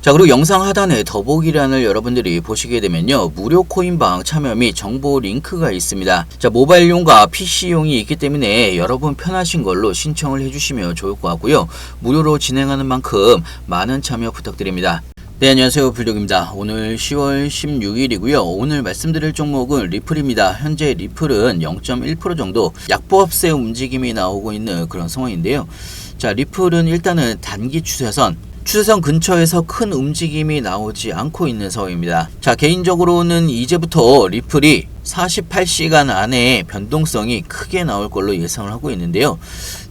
자, 그리고 영상 하단에 더보기란을 여러분들이 보시게 되면요, 무료 코인방 참여 및 정보 링크가 있습니다. 자, 모바일용과 PC용이 있기 때문에 여러분 편하신 걸로 신청을 해주시면 좋을 것 같고요. 무료로 진행하는 만큼 많은 참여 부탁드립니다. 네, 안녕하세요. 불독입니다. 오늘 10월 16일이고요. 오늘 말씀드릴 종목은 리플입니다. 현재 리플은 0.1% 정도 약보합세 움직임이 나오고 있는 그런 상황인데요. 자, 리플은 일단은 단기 추세선 근처에서 큰 움직임이 나오지 않고 있는 상황입니다. 자, 개인적으로는 이제부터 리플이 48시간 안에 변동성이 크게 나올 걸로 예상을 하고 있는데요.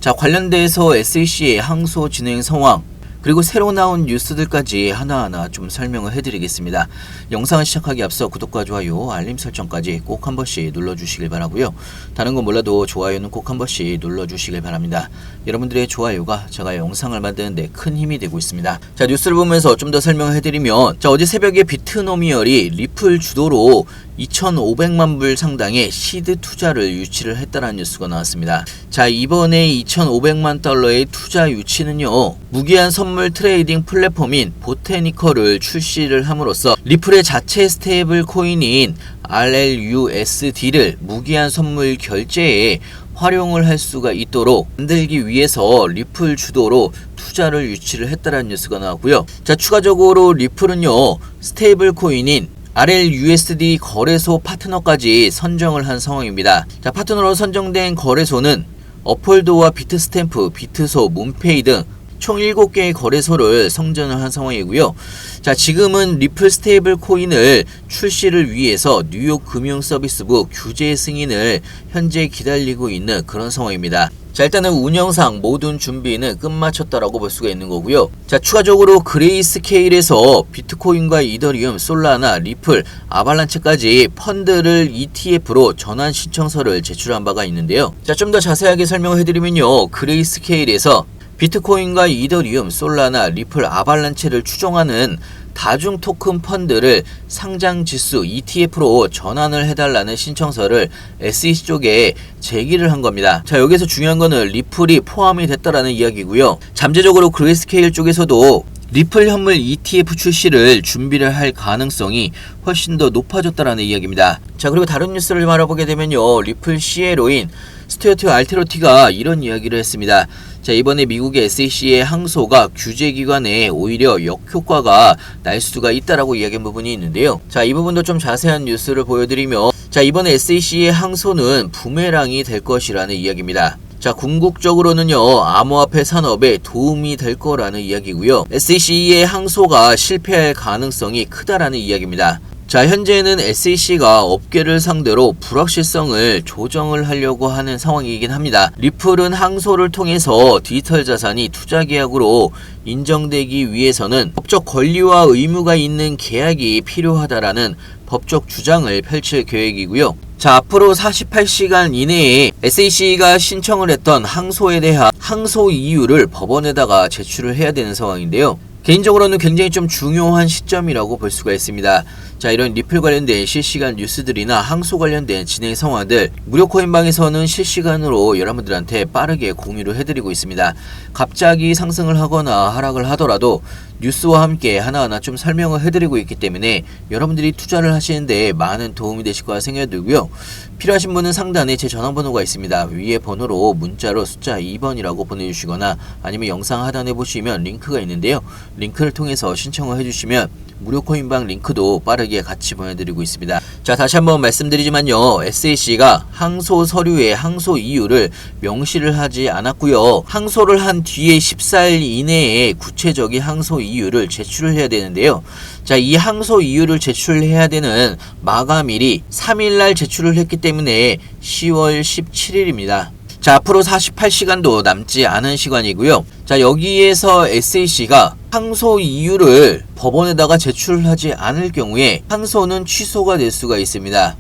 자, 관련돼서 SEC의 항소 진행 상황, 그리고 새로 나온 뉴스들까지 하나하나 좀 설명을 해드리겠습니다. 영상을 시작하기 앞서 구독과 좋아요, 알림 설정까지 꼭 한 번씩 눌러주시길 바라고요. 다른 건 몰라도 좋아요는 꼭 한 번씩 눌러주시길 바랍니다. 여러분들의 좋아요가 제가 영상을 만드는데 큰 힘이 되고 있습니다. 자, 뉴스를 보면서 좀 더 설명을 해드리면, 자, 어제 새벽에 비트노미얼이 리플 주도로 2,500만 불 상당의 시드 투자를 유치를 했다는 뉴스가 나왔습니다. 자, 이번에 2,500만 달러의 투자 유치는요, 무기한 선물 트레이딩 플랫폼인 보테니컬을 출시를 함으로써 리플의 자체 스테이블 코인인 RLUSD를 무기한 선물 결제에 활용을 할 수가 있도록 만들기 위해서 리플 주도로 투자를 유치를 했다는 뉴스가 나왔고요. 자, 추가적으로 리플은요, 스테이블 코인인 RLUSD 거래소 파트너까지 선정을 한 상황입니다. 자, 파트너로 선정된 거래소는 업홀드와 비트스탬프, 비트소, 문페이 등 총 7개의 거래소를 선정을 한 상황이고요. 자, 지금은 리플 스테이블 코인을 출시를 위해서 뉴욕 금융서비스부 규제 승인을 현재 기다리고 있는 그런 상황입니다. 자, 일단은 운영상 모든 준비는 끝마쳤다라고 볼 수가 있는 거고요. 자, 추가적으로 그레이스케일에서 비트코인과 이더리움, 솔라나, 리플, 아발란체까지 펀드를 ETF로 전환 신청서를 제출한 바가 있는데요. 자, 좀 더 자세하게 설명을 해드리면요, 그레이스케일에서 비트코인과 이더리움, 솔라나, 리플, 아발란체를 추종하는 다중 토큰 펀드를 상장 지수 ETF로 전환을 해달라는 신청서를 SEC 쪽에 제기를 한 겁니다. 자, 여기서 중요한 거는 리플이 포함이 됐다라는 이야기고요. 잠재적으로 그레이스케일 쪽에서도 리플 현물 ETF 출시를 준비를 할 가능성이 훨씬 더 높아졌다라는 이야기입니다. 자, 그리고 다른 뉴스를 좀 알아보게 되면요, 리플 CEO인 스튜어트 알테로티가 이런 이야기를 했습니다. 자, 이번에 미국의 SEC의 항소가 규제기관에 오히려 역효과가 날 수가 있다라고 이야기한 부분이 있는데요. 자, 이 부분도 좀 자세한 뉴스를 보여드리며, 자, 이번에 SEC의 항소는 부메랑이 될 것이라는 이야기입니다. 자, 궁극적으로는요, 암호화폐 산업에 도움이 될 거라는 이야기고요. SEC의 항소가 실패할 가능성이 크다라는 이야기입니다. 자, 현재는 SEC가 업계를 상대로 불확실성을 조정을 하려고 하는 상황이긴 합니다. 리플은 항소를 통해서 디지털 자산이 투자 계약으로 인정되기 위해서는 법적 권리와 의무가 있는 계약이 필요하다라는 법적 주장을 펼칠 계획이고요. 자, 앞으로 48시간 이내에 SEC가 신청을 했던 항소에 대한 항소 이유를 법원에다가 제출을 해야 되는 상황인데요. 개인적으로는 굉장히 좀 중요한 시점이라고 볼 수가 있습니다. 자, 이런 리플 관련된 실시간 뉴스들이나 항소 관련된 진행 상황들 무료 코인방에서는 실시간으로 여러분들한테 빠르게 공유를 해드리고 있습니다. 갑자기 상승을 하거나 하락을 하더라도 뉴스와 함께 하나하나 좀 설명을 해드리고 있기 때문에 여러분들이 투자를 하시는데 많은 도움이 되실 거라 생각이 들고요. 필요하신 분은 상단에 제 전화번호가 있습니다. 위에 번호로 문자로 숫자 2번이라고 보내주시거나 아니면 영상 하단에 보시면 링크가 있는데요. 링크를 통해서 신청을 해주시면 무료 코인방 링크도 빠르게 같이 보내드리고 있습니다. 자, 다시 한번 말씀드리지만요, SEC가 항소 서류에 항소 이유를 명시를 하지 않았고요. 항소를 한 뒤에 14일 이내에 구체적인 항소 이유를 제출을 해야 되는데요. 자, 이 항소 이유를 제출해야 되는 마감일이 3일날 제출을 했기 때문에 10월 17일입니다. 자, 앞으로 48시간도 남지 않은 시간이고요. 자, 여기에서 SEC가 항소 이유를 법원에다가 제출하지 않을 경우에 항소는 취소가 될 수가 있습니다.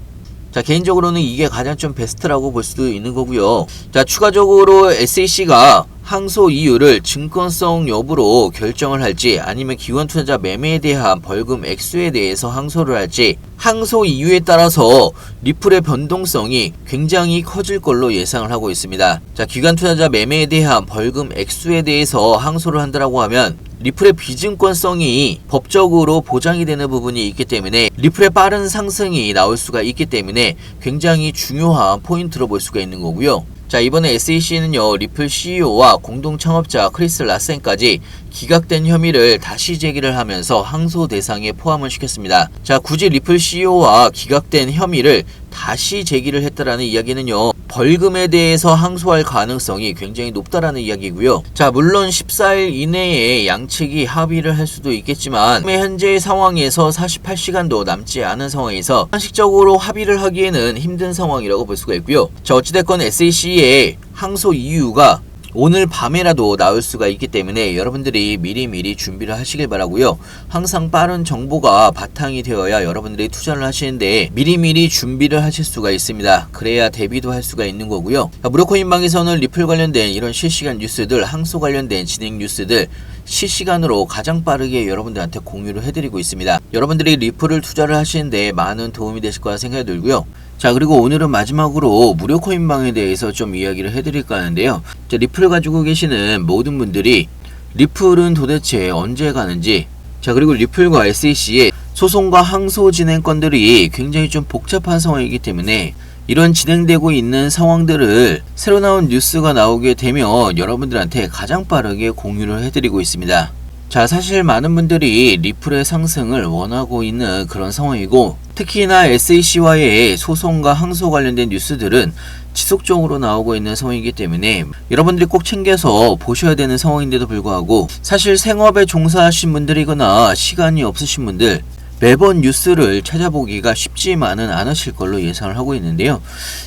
자, 개인적으로는 이게 가장 좀 베스트라고 볼 수도 있는 거고요. 자, 추가적으로 SEC가 항소 이유를 증권성 여부로 결정을 할지 아니면 기관 투자자 매매에 대한 벌금 액수에 대해서 항소를 할지 항소 이유에 따라서 리플의 변동성이 굉장히 커질 걸로 예상을 하고 있습니다. 자, 기관 투자자 매매에 대한 벌금 액수에 대해서 항소를 한다라고 하면 리플의 비증권성이 법적으로 보장이 되는 부분이 있기 때문에 리플의 빠른 상승이 나올 수가 있기 때문에 굉장히 중요한 포인트로 볼 수가 있는 거고요. 자, 이번에 SEC는요, 리플 CEO와 공동 창업자 크리스 라센까지 기각된 혐의를 다시 제기를 하면서 항소 대상에 포함을 시켰습니다. 자, 굳이 리플 CEO와 기각된 혐의를 다시 제기를 했다라는 이야기는요, 벌금에 대해서 항소할 가능성이 굉장히 높다라는 이야기고요. 자, 물론 14일 이내에 양측이 합의를 할 수도 있겠지만 현재의 상황에서 48시간도 남지 않은 상황에서 상식적으로 합의를 하기에는 힘든 상황이라고 볼 수가 있고요. 자, 어찌됐건 SEC의 항소 이유가 오늘 밤에라도 나올 수가 있기 때문에 여러분들이 미리미리 준비를 하시길 바라고요. 항상 빠른 정보가 바탕이 되어야 여러분들이 투자를 하시는데 미리미리 준비를 하실 수가 있습니다. 그래야 대비도 할 수가 있는 거고요. 무료코인방에서는 리플 관련된 이런 실시간 뉴스들, 항소 관련된 진행 뉴스들 실시간으로 가장 빠르게 여러분들한테 공유를 해드리고 있습니다. 여러분들이 리플을 투자를 하시는데 많은 도움이 되실 거라 생각이 들고요. 자, 그리고 오늘은 마지막으로 무료 코인방에 대해서 좀 이야기를 해드릴까 하는데요. 자, 리플을 가지고 계시는 모든 분들이 리플은 도대체 언제 가는지, 자, 그리고 리플과 SEC의 소송과 항소 진행 건들이 굉장히 좀 복잡한 상황이기 때문에 이런 진행되고 있는 상황들을 새로 나온 뉴스가 나오게 되면 여러분들한테 가장 빠르게 공유를 해드리고 있습니다. 자, 사실 많은 분들이 리플의 상승을 원하고 있는 그런 상황이고, 특히나 SEC와의 소송과 항소 관련된 뉴스들은 지속적으로 나오고 있는 상황이기 때문에 여러분들이 꼭 챙겨서 보셔야 되는 상황인데도 불구하고, 사실 생업에 종사하신 분들이거나 시간이 없으신 분들 매번 뉴스를 찾아보기가 쉽지만은 않으실 걸로 예상을 하고 있는데요.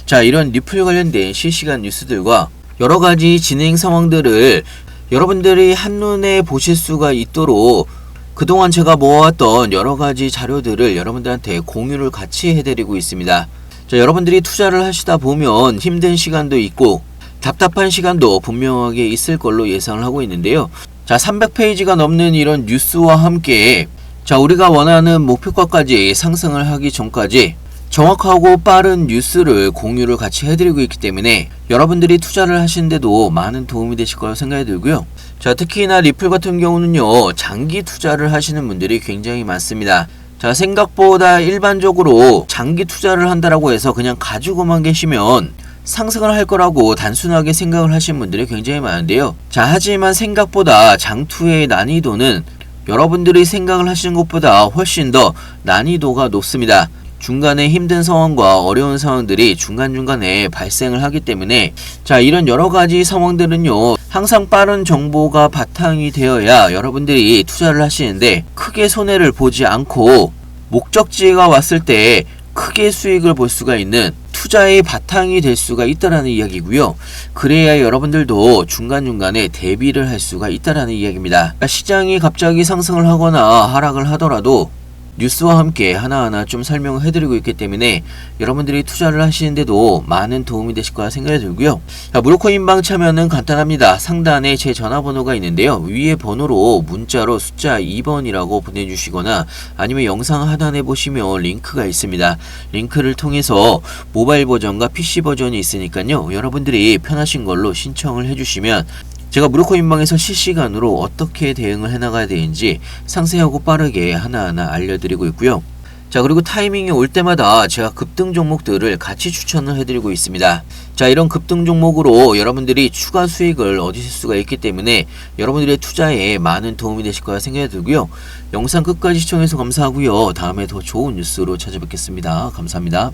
자, 이런 리플 관련된 실시간 뉴스들과 여러가지 진행 상황들을 여러분들이 한눈에 보실 수가 있도록 그동안 제가 모아왔던 여러가지 자료들을 여러분들한테 공유를 같이 해드리고 있습니다. 자, 여러분들이 투자를 하시다 보면 힘든 시간도 있고 답답한 시간도 분명하게 있을 걸로 예상을 하고 있는데요. 자, 300페이지가 넘는 이런 뉴스와 함께 자, 우리가 원하는 목표가까지 상승을 하기 전까지 정확하고 빠른 뉴스를 공유를 같이 해드리고 있기 때문에 여러분들이 투자를 하시는데도 많은 도움이 되실 거라고 생각이 들고요. 자, 특히나 리플 같은 경우는요, 장기 투자를 하시는 분들이 굉장히 많습니다. 자, 생각보다 일반적으로 장기 투자를 한다라고 해서 그냥 가지고만 계시면 상승을 할 거라고 단순하게 생각을 하시는 분들이 굉장히 많은데요. 자, 하지만 생각보다 장투의 난이도는 여러분들이 생각을 하시는 것보다 훨씬 더 난이도가 높습니다. 중간에 힘든 상황과 어려운 상황들이 중간중간에 발생을 하기 때문에 자, 이런 여러가지 상황들은요, 항상 빠른 정보가 바탕이 되어야 여러분들이 투자를 하시는데 크게 손해를 보지 않고 목적지가 왔을 때 크게 수익을 볼 수가 있는 투자의 바탕이 될 수가 있다라는 이야기고요. 그래야 여러분들도 중간중간에 대비를 할 수가 있다라는 이야기입니다. 시장이 갑자기 상승을 하거나 하락을 하더라도 뉴스와 함께 하나하나 좀 설명을 해드리고 있기 때문에 여러분들이 투자를 하시는데도 많은 도움이 되실 거라 생각이 들고요. 자, 무료코인방 참여는 간단합니다. 상단에 제 전화번호가 있는데요. 위에 번호로 문자로 숫자 2번이라고 보내주시거나 아니면 영상 하단에 보시면 링크가 있습니다. 링크를 통해서 모바일 버전과 PC 버전이 있으니까요. 여러분들이 편하신 걸로 신청을 해주시면 제가 무료코인방에서 실시간으로 어떻게 대응을 해나가야 되는지 상세하고 빠르게 하나하나 알려드리고 있고요. 자, 그리고 타이밍이 올 때마다 제가 급등 종목들을 같이 추천을 해드리고 있습니다. 자, 이런 급등 종목으로 여러분들이 추가 수익을 얻으실 수가 있기 때문에 여러분들의 투자에 많은 도움이 되실 거라 생각이 들고요. 영상 끝까지 시청해서 감사하고요. 다음에 더 좋은 뉴스로 찾아뵙겠습니다. 감사합니다.